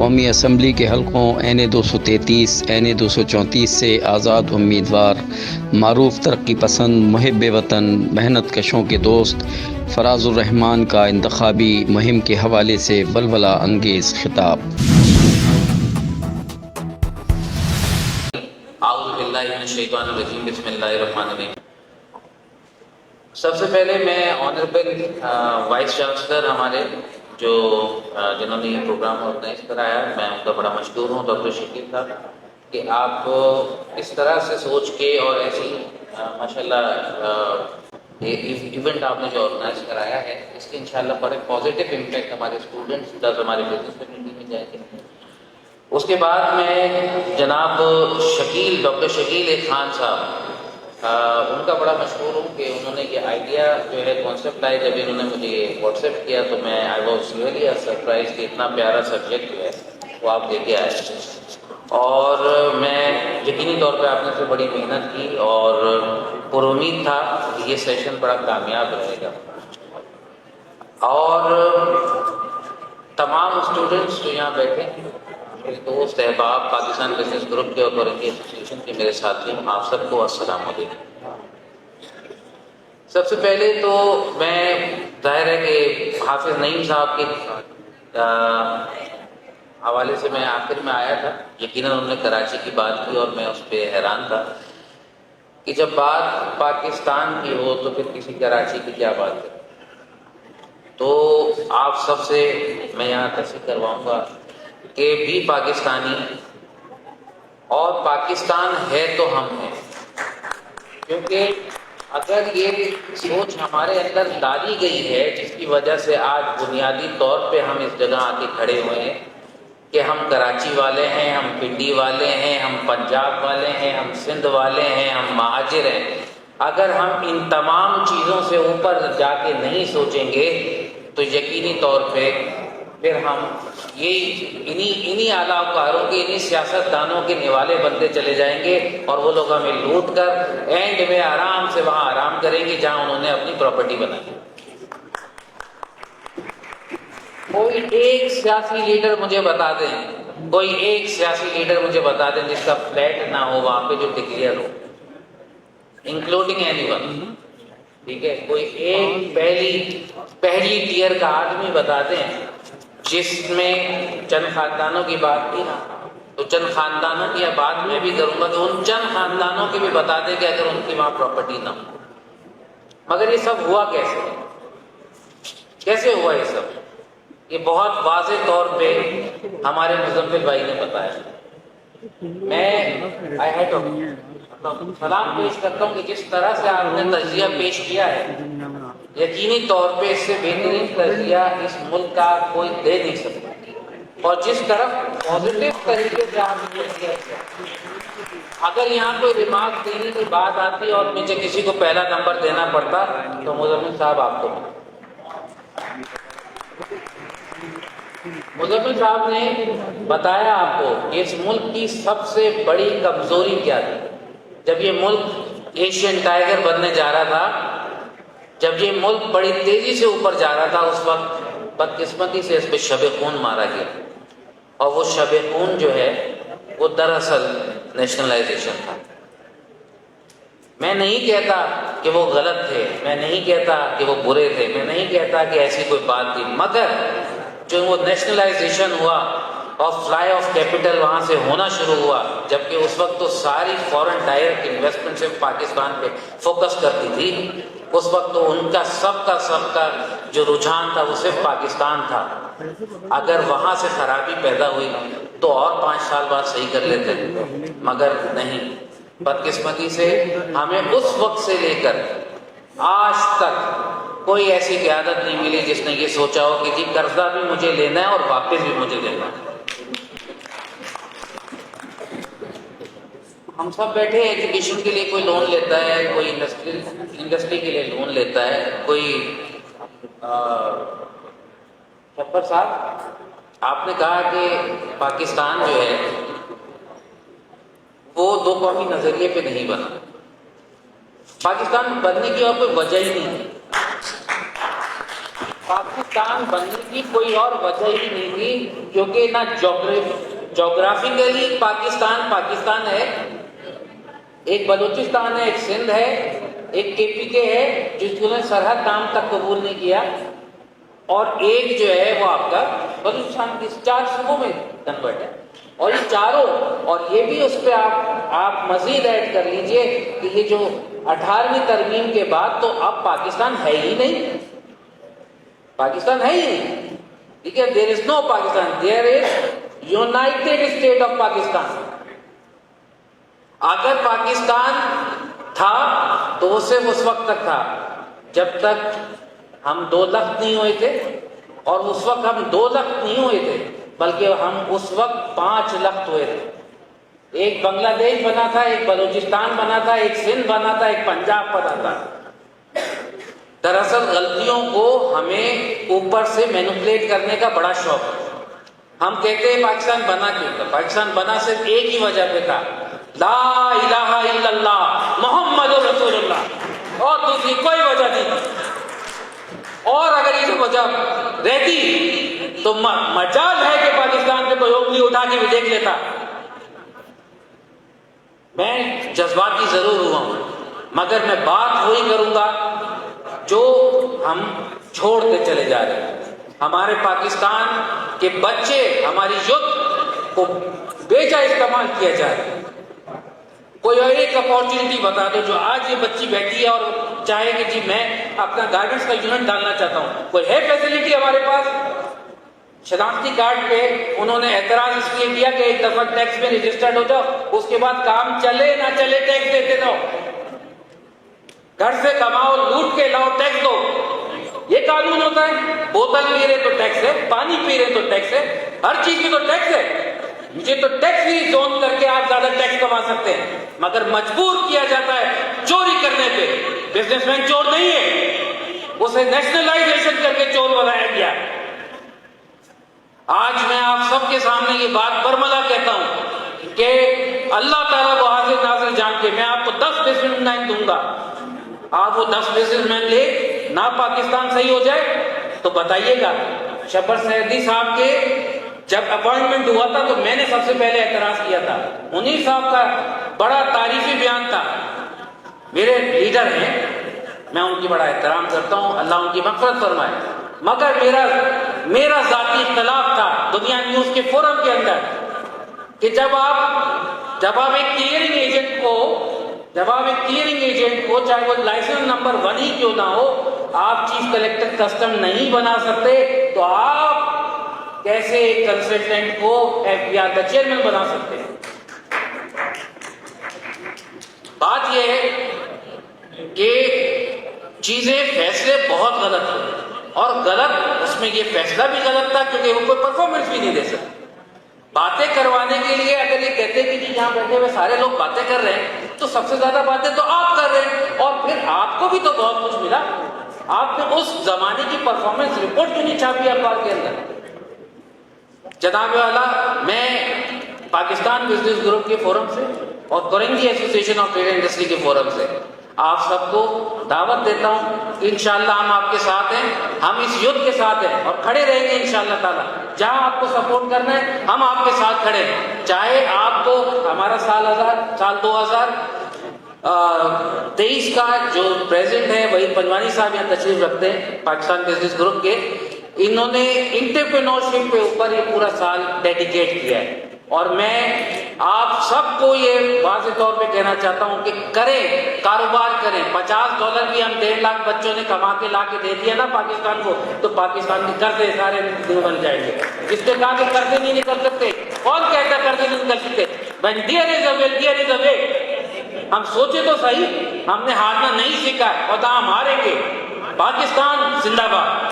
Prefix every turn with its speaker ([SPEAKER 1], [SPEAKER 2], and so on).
[SPEAKER 1] قومی اسمبلی کے حلقوں این 233 سے آزاد امیدوار معروف ترقی پسند محب وطن محنت کشوں کے دوست فراز الرحمان کا انتخابی مہم کے حوالے سے ولولہ انگیز خطاب۔
[SPEAKER 2] اعوذ باللہ من الشیطان الرجیم، بسم اللہ الرحمن الرحیم۔ سب سے پہلے میں آنریبل وائس چانسلر ہمارے جنہوں نے یہ پروگرام آرگنائز کرایا، میں ان کا بڑا مشکور ہوں، ڈاکٹر شکیل صاحب، کہ آپ اس طرح سے سوچ کے اور ایسی ماشاءاللہ ایونٹ آپ نے جو آرگنائز کرایا ہے، اس کے انشاءاللہ بڑے پازیٹیو امپیکٹ ہمارے اسٹوڈنٹس پلس ہمارے بزنس کمیونٹی میں جائیں گے۔ اس کے بعد میں جناب ڈاکٹر شکیل خان صاحب، ان کا بڑا مشہور ہوں کہ انہوں نے یہ آئیڈیا جو ہے کانسیپٹ آئے، جب انہوں نے مجھے واٹس ایپ کیا تو میں آئی واز ریئلی سرپرائز کہ اتنا پیارا سبجیکٹ جو ہے وہ آپ لے کے آئے، اور میں یقینی طور پہ آپ نے سے بڑی محنت کی اور پر امید تھا کہ یہ سیشن بڑا کامیاب رہے گا، اور تمام اسٹوڈنٹس جو یہاں بیٹھے میرے دوست احباب، پاکستان بزنس گروپ کے اتھارٹی ایسوسیشن کے میرے ساتھی، آپ سب کو السلام علیکم۔ سب سے پہلے تو میں ظاہر ہے کہ حافظ نعیم صاحب کے حوالے سے میں آخر میں آیا تھا، یقیناً انہوں نے کراچی کی بات کی اور میں اس پہ حیران تھا کہ جب بات پاکستان کی ہو تو پھر کسی کراچی کی کیا بات ہے۔ تو آپ سب سے میں یہاں تصدیق کرواؤں گا کہ بھی پاکستانی اور پاکستان ہے تو ہم ہیں، کیونکہ اگر یہ سوچ ہمارے اندر ڈالی گئی ہے جس کی وجہ سے آج بنیادی طور پہ ہم اس جگہ آ کے کھڑے ہوئے ہیں کہ ہم کراچی والے ہیں، ہم پنڈی والے ہیں، ہم پنجاب والے ہیں، ہم سندھ والے ہیں، ہم مہاجر ہیں، اگر ہم ان تمام چیزوں سے اوپر جا کے نہیں سوچیں گے تو یقینی طور پہ پھر ہم انہی اعلیٰ کاروں کے، انہی سیاست دانوں کے نوالے بنتے چلے جائیں گے، اور وہ لوگ ہمیں لوٹ کر اینڈ میں آرام سے وہاں آرام کریں گے جہاں انہوں نے اپنی پراپرٹی بنائی۔ کوئی ایک سیاسی لیڈر مجھے بتا دیں، کوئی ایک سیاسی لیڈر مجھے بتا دیں جس کا فلیٹ نہ ہو وہاں پہ جو ڈکلیئر ہو، انکلوڈنگ اینی ون، ٹھیک ہے؟ کوئی ایک پہلی ٹیئر کا آدمی بتا دیں جس میں چند خاندانوں کی بات کی نا، تو چند خاندانوں کی بات میں بھی کروں گا تو ان چند خاندانوں کی بھی بتا دیں کہ اگر ان کی وہاں پراپرٹی نہ ہو۔ مگر یہ سب ہوا کیسے ہوا یہ سب؟ یہ بہت واضح طور پہ ہمارے مزمل بھائی نے بتایا۔ میں سلام پیش کرتا ہوں کہ جس طرح سے آپ نے تجزیہ پیش کیا ہے، یقینی طور پہ اس سے بہترین تجزیہ اس ملک کا کوئی دے نہیں سکتا، اور جس طرف پازیٹیو طریقے سے آپ نے کیا، اگر یہاں کوئی ریمارک دینے کی بات آتی اور مجھے کسی کو پہلا نمبر دینا پڑتا تو مزمل صاحب آپ کو مزمل صاحب نے بتایا آپ کو کہ اس ملک کی سب سے بڑی کمزوری کیا تھی۔ جب یہ ملک ایشین ٹائیگر بننے جا رہا تھا، جب یہ ملک بڑی تیزی سے اوپر جا رہا تھا، اس وقت بدقسمتی سے اس پہ شب خون مارا گیا، اور وہ شب خون جو ہے وہ دراصل نیشنلائزیشن تھا۔ میں نہیں کہتا کہ وہ غلط تھے، میں نہیں کہتا کہ وہ برے تھے، میں نہیں کہتا کہ ایسی کوئی بات تھی، مگر جو وہ نیشنلائزیشن ہوا اور فلائی آف کیپٹل وہاں سے ہونا شروع ہوا، جبکہ اس وقت تو ساری فورن ڈائریکٹ انویسٹمنٹ صرف پاکستان پہ فوکس کرتی تھی، اس وقت تو ان کا سب کا جو رجحان تھا وہ صرف پاکستان تھا۔ اگر وہاں سے خرابی پیدا ہوئی تو اور 5 سال بعد صحیح کر لیتے، مگر نہیں، بدقسمتی سے ہمیں اس وقت سے لے کر آج تک کوئی ایسی قیادت نہیں ملی جس نے یہ سوچا ہو کہ جی قرضہ بھی مجھے لینا ہے اور واپس بھی مجھے دینا ہے۔ ہم سب بیٹھے ہیں، ایجوکیشن کے لیے کوئی لون لیتا ہے، کوئی انڈسٹری کے لیے لون لیتا ہے، کوئی شفر صاحب آپ نے کہا کہ پاکستان جو ہے وہ دو قومی نظریے پہ نہیں بنا، پاکستان بننے کی اور کوئی وجہ ہی نہیں ہے۔ पाकिस्तान बनने की कोई और वजह ही नहीं थी, क्योंकि ना जोग्राफिकली पाकिस्तान पाकिस्तान है, एक बलूचिस्तान है, एक सिंध है, एक केपीके है जिसने सरहद नाम तक कबूल नहीं किया, और एक जो है वो आपका बलूचिस्तान की 4 सूबों में कन्वर्ट है। और ये चारों, और ये भी उस पर आप मजीद ऐड कर लीजिए कि ये जो 18वीं तरमीम के बाद तो अब पाकिस्तान है ही नहीं, पाकिस्तान है ही नहीं, ठीक है। There is no Pakistan, there is United State of Pakistan. अगर पाकिस्तान था तो वो सिर्फ उस वक्त तक था जब तक हम 2 लाख नहीं हुए थे, और उस वक्त हम 2 लाख नहीं हुए थे बल्कि हम उस वक्त 5 लाख हुए थे। एक बांग्लादेश बना था, एक बलूचिस्तान बना था, एक सिंध बना था, एक पंजाब बना था। दरअसल गलतियों को हमें ऊपर से मैनिपुलेट करने का बड़ा शौक है। हम कहते हैं पाकिस्तान बना क्यों था? पाकिस्तान बना सिर्फ एक ही वजह पे था, ला इलाहा इल्लल्लाह मुहम्मदुर रसूलुल्लाह, और दूसरी कोई वजह नहीं थी। और अगर ये वजह रहती तो मजाल है कि पाकिस्तान पे कोई उंगली उठा के भी देख लेता। मैं जज्बाती जरूर हुआ हूं, मगर मैं बात वही करूंगा जो हम छोड़ते चले जा रहे हैं। हमारे पाकिस्तान के बच्चे, हमारी यूथ को बेजा इस्तेमाल किया जा रहा है। कोई एक अपॉर्चुनिटी बता दो जो आज ये बच्ची बैठी है और चाहे कि जी मैं अपना गार्मेंट्स का यूनिट डालना चाहता हूँ, कोई है फैसिलिटी हमारे पास? शनाख्ती कार्ड पे उन्होंने एतराज इसलिए किया कि एक दफा टैक्स में रजिस्टर्ड हो जाओ, उसके बाद काम चले ना चले टैक्स देते रहो। घर से कमाओ, लूट के लाओ, टैक्स दो, ये कानून होता है। बोतल पी रहे तो टैक्स है, पानी पी रहे तो टैक्स है, हर चीज की तो टैक्स है। मुझे तो टैक्स ही जोन करके आप ज्यादा टैक्स कमा सकते हैं, मगर मजबूर किया जाता है चोरी करने पे। बिजनेसमैन चोर नहीं है, उसे नेशनलाइजेशन करके चोर बनाया गया। आज मैं आप सबके सामने ये बात बरमला कहता हूं कि अल्लाह ताला को हाजिर नाज़िर जान के मैं आपको 10 बिजनेसमैन दूंगा। आप वो 10 बिजनेसमैन ले ना, पाकिस्तान सही हो जाए तो बताइएगा। शब्बर सैदी साहब के जब अपॉइंटमेंट हुआ था तो मैंने सबसे पहले एतराज किया था। मुनीर साहब का बड़ा तारीफी बयान था, मेरे लीडर हैं, मैं उनकी बड़ा एहतराम करता हूं, अल्लाह उनकी मग़फ़िरत फरमाए। मगर मेरा जाती इख्तिलाफ था दुनिया न्यूज के फोरम के अंदर कि जब आप एक क्लियरिंग एजेंट को चाहे वो लाइसेंस नंबर 1 ही क्यों ना हो, आप चीफ कलेक्टर कस्टम नहीं बना सकते, तो आप कैसे एक कंसल्टेंट को FBI का चेयरमैन बना सकते हैं? बात यह है कि चीजें, फैसले बहुत गलत हुए, और गलत उसमें ये फैसला भी गलत था क्योंकि वो कोई परफॉर्मेंस भी नहीं दे सकते। बातें करवाने के लिए अगर ये कहते कि जी यहाँ बैठे हुए सारे लोग बातें कर रहे हैं, तो सबसे ज्यादा बातें तो आप कर रहे हैं, और फिर आपको भी तो बहुत कुछ मिला। आपने उस जमाने की परफॉर्मेंस रिपोर्ट क्यों नहीं छापी अखबार के अंदर? जनाब वाला, मैं पाकिस्तान बिजनेस ग्रुप के फोरम से और Korangi association of trade industry के फोरम से आप सबको दावत देता हूं, इंशाअल्लाह हम आपके साथ हैं, हम इस युद्ध के साथ हैं और खड़े रहेंगे इंशाअल्लाह ताला। जहां आपको सपोर्ट करना है हम आपके साथ खड़े हैं। चाहे आपको हमारा साल 2023 का जो प्रेसिडेंट है वही पंजवानी साहब यहाँ तशरीफ रखते हैं पाकिस्तान बिजनेस ग्रुप के, इन्होंने एंटरप्रेन्योरशिप के ऊपर ये पूरा साल डेडिकेट किया है। और मैं आप सबको ये वाज़ेह तौर पे कहना चाहता हूं कि करें, कारोबार करें। $50 भी हम 1.5 लाख बच्चों ने कमा के ला के दे दिया ना पाकिस्तान को, तो पाकिस्तान के कर्जे सारे बन जाएंगे। जिसने कहा कि कर्जे नहीं निकल सकते, कौन कहता कर्जे नहीं निकल सकते? When there is a will, there is a way। हम सोचे तो सही, हमने हारना नहीं सीखा और हम हारेंगे। पाकिस्तान जिंदाबाद।